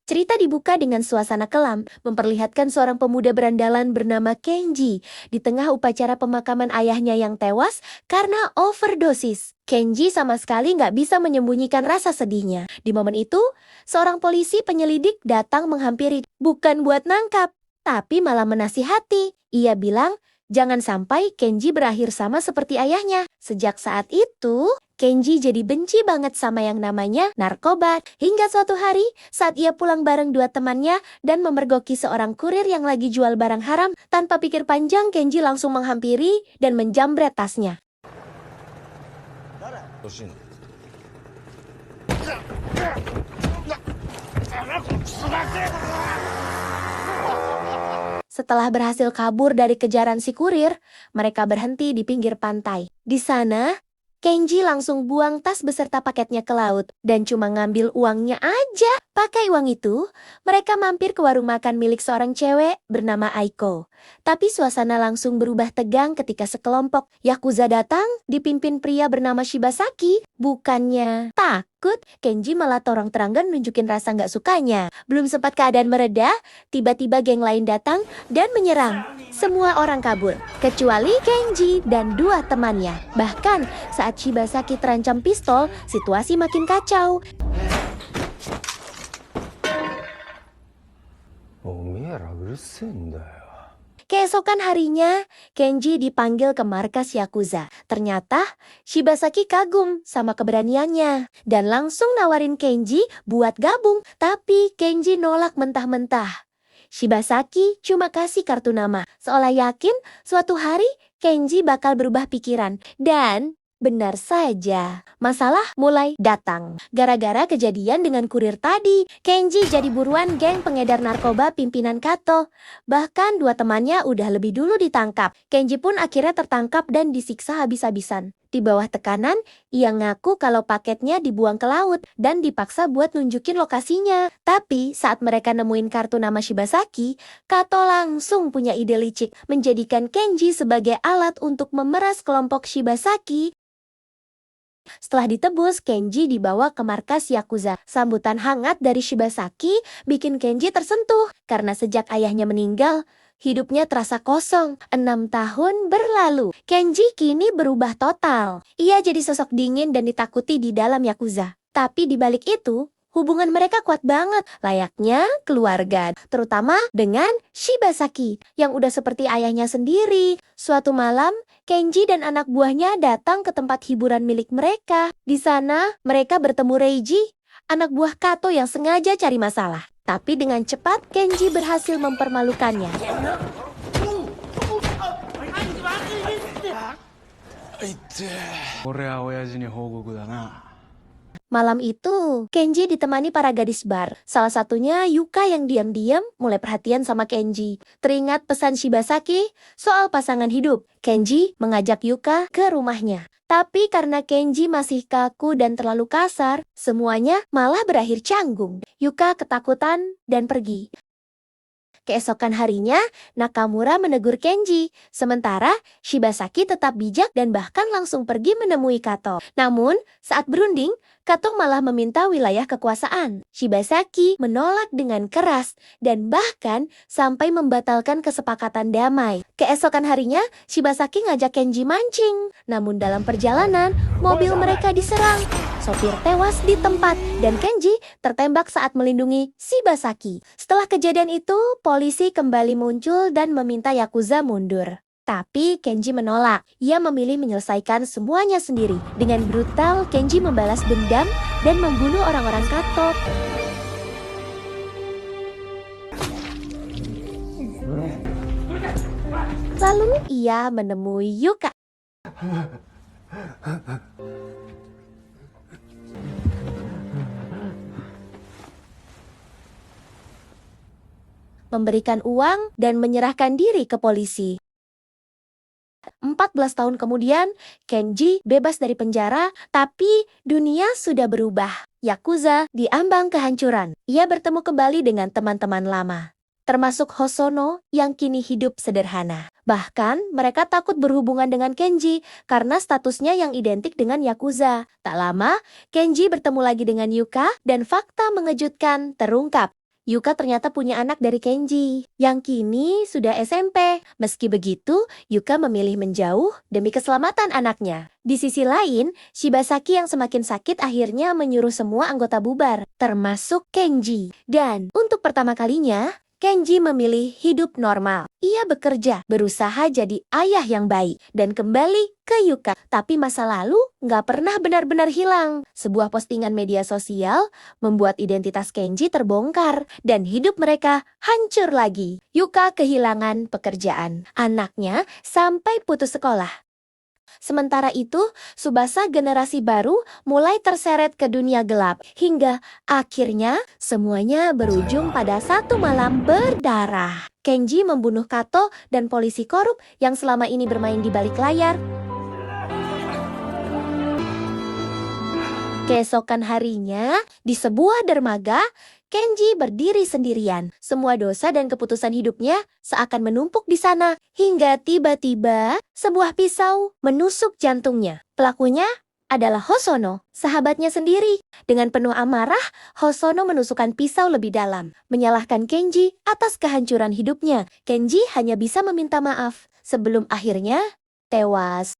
Cerita dibuka dengan suasana kelam, memperlihatkan seorang pemuda berandalan bernama Kenji di tengah upacara pemakaman ayahnya yang tewas karena overdosis. Kenji sama sekali nggak bisa menyembunyikan rasa sedihnya. Di momen itu, seorang polisi penyelidik datang menghampiri, bukan buat nangkap, tapi malah menasihati. Ia bilang, jangan sampai Kenji berakhir sama seperti ayahnya. Sejak saat itu, Kenji jadi benci banget sama yang namanya narkoba. Hingga suatu hari, saat ia pulang bareng dua temannya dan memergoki seorang kurir yang lagi jual barang haram, tanpa pikir panjang Kenji langsung menghampiri dan menjambret tasnya. Setelah berhasil kabur dari kejaran si kurir, mereka berhenti di pinggir pantai. Di sana, Kenji langsung buang tas beserta paketnya ke laut dan cuma ngambil uangnya aja. Pakai uang itu, mereka mampir ke warung makan milik seorang cewek bernama Aiko. Tapi suasana langsung berubah tegang ketika sekelompok yakuza datang dipimpin pria bernama Shibasaki. Bukannya takut, Kenji malah terang-terangan nunjukin rasa nggak sukanya. Belum sempat keadaan mereda, tiba-tiba geng lain datang dan menyerang. Semua orang kabur, kecuali Kenji dan dua temannya. Bahkan saat Shibasaki terancam pistol, situasi makin kacau. Keesokan harinya, Kenji dipanggil ke markas Yakuza. Ternyata, Shibasaki kagum sama keberaniannya dan langsung nawarin Kenji buat gabung. Tapi Kenji nolak mentah-mentah. Shibasaki cuma kasih kartu nama, seolah yakin suatu hari Kenji bakal berubah pikiran. Dan benar saja, masalah mulai datang. Gara-gara kejadian dengan kurir tadi, Kenji jadi buruan geng pengedar narkoba pimpinan Kato. Bahkan dua temannya udah lebih dulu ditangkap. Kenji pun akhirnya tertangkap dan disiksa habis-habisan. Di bawah tekanan, ia ngaku kalau paketnya dibuang ke laut dan dipaksa buat nunjukin lokasinya. Tapi saat mereka nemuin kartu nama Shibasaki, Kato langsung punya ide licik menjadikan Kenji sebagai alat untuk memeras kelompok Shibasaki. Setelah ditebus, Kenji dibawa ke markas Yakuza. Sambutan hangat dari Shibasaki bikin Kenji tersentuh karena sejak ayahnya meninggal, hidupnya terasa kosong. 6 tahun berlalu, Kenji kini berubah total. Ia jadi sosok dingin dan ditakuti di dalam Yakuza. Tapi di balik itu, hubungan mereka kuat banget, layaknya keluarga, terutama dengan Shibasaki yang udah seperti ayahnya sendiri. Suatu malam, Kenji dan anak buahnya datang ke tempat hiburan milik mereka. Di sana, mereka bertemu Reiji, anak buah Kato yang sengaja cari masalah. Tapi dengan cepat, Kenji berhasil mempermalukannya. Malam itu, Kenji ditemani para gadis bar. Salah satunya Yuka yang diam-diam mulai perhatian sama Kenji. Teringat pesan Shibasaki soal pasangan hidup, Kenji mengajak Yuka ke rumahnya. Tapi karena Kenji masih kaku dan terlalu kasar, semuanya malah berakhir canggung. Yuka ketakutan dan pergi. Keesokan harinya, Nakamura menegur Kenji. Sementara, Shibasaki tetap bijak dan bahkan langsung pergi menemui Kato. Namun, saat berunding, Kato malah meminta wilayah kekuasaan. Shibasaki menolak dengan keras dan bahkan sampai membatalkan kesepakatan damai. Keesokan harinya, Shibasaki ngajak Kenji mancing. Namun dalam perjalanan, mobil mereka diserang. Sopir tewas di tempat dan Kenji tertembak saat melindungi Shibasaki. Setelah kejadian itu, polisi kembali muncul dan meminta Yakuza mundur. Tapi Kenji menolak. Ia memilih menyelesaikan semuanya sendiri. Dengan brutal, Kenji membalas dendam dan membunuh orang-orang Kato. Lalu ia menemui Yuka. Memberikan uang dan menyerahkan diri ke polisi. 14 tahun kemudian, Kenji bebas dari penjara, tapi dunia sudah berubah. Yakuza diambang kehancuran. Ia bertemu kembali dengan teman-teman lama, termasuk Hosono yang kini hidup sederhana. Bahkan, mereka takut berhubungan dengan Kenji karena statusnya yang identik dengan Yakuza. Tak lama, Kenji bertemu lagi dengan Yuka dan fakta mengejutkan terungkap. Yuka ternyata punya anak dari Kenji, yang kini sudah SMP. Meski begitu, Yuka memilih menjauh demi keselamatan anaknya. Di sisi lain, Shibasaki yang semakin sakit akhirnya menyuruh semua anggota bubar, termasuk Kenji. Dan untuk pertama kalinya, Kenji memilih hidup normal. Ia bekerja, berusaha jadi ayah yang baik, dan kembali ke Yuka. Tapi masa lalu nggak pernah benar-benar hilang. Sebuah postingan media sosial membuat identitas Kenji terbongkar, dan hidup mereka hancur lagi. Yuka kehilangan pekerjaan, anaknya sampai putus sekolah. Sementara itu, Tsubasa generasi baru mulai terseret ke dunia gelap, hingga akhirnya semuanya berujung pada satu malam berdarah. Kenji membunuh Kato dan polisi korup yang selama ini bermain di balik layar. Keesokan harinya, di sebuah dermaga, Kenji berdiri sendirian. Semua dosa dan keputusan hidupnya seakan menumpuk di sana. Hingga tiba-tiba, sebuah pisau menusuk jantungnya. Pelakunya adalah Hosono, sahabatnya sendiri. Dengan penuh amarah, Hosono menusukkan pisau lebih dalam, menyalahkan Kenji atas kehancuran hidupnya. Kenji hanya bisa meminta maaf sebelum akhirnya tewas.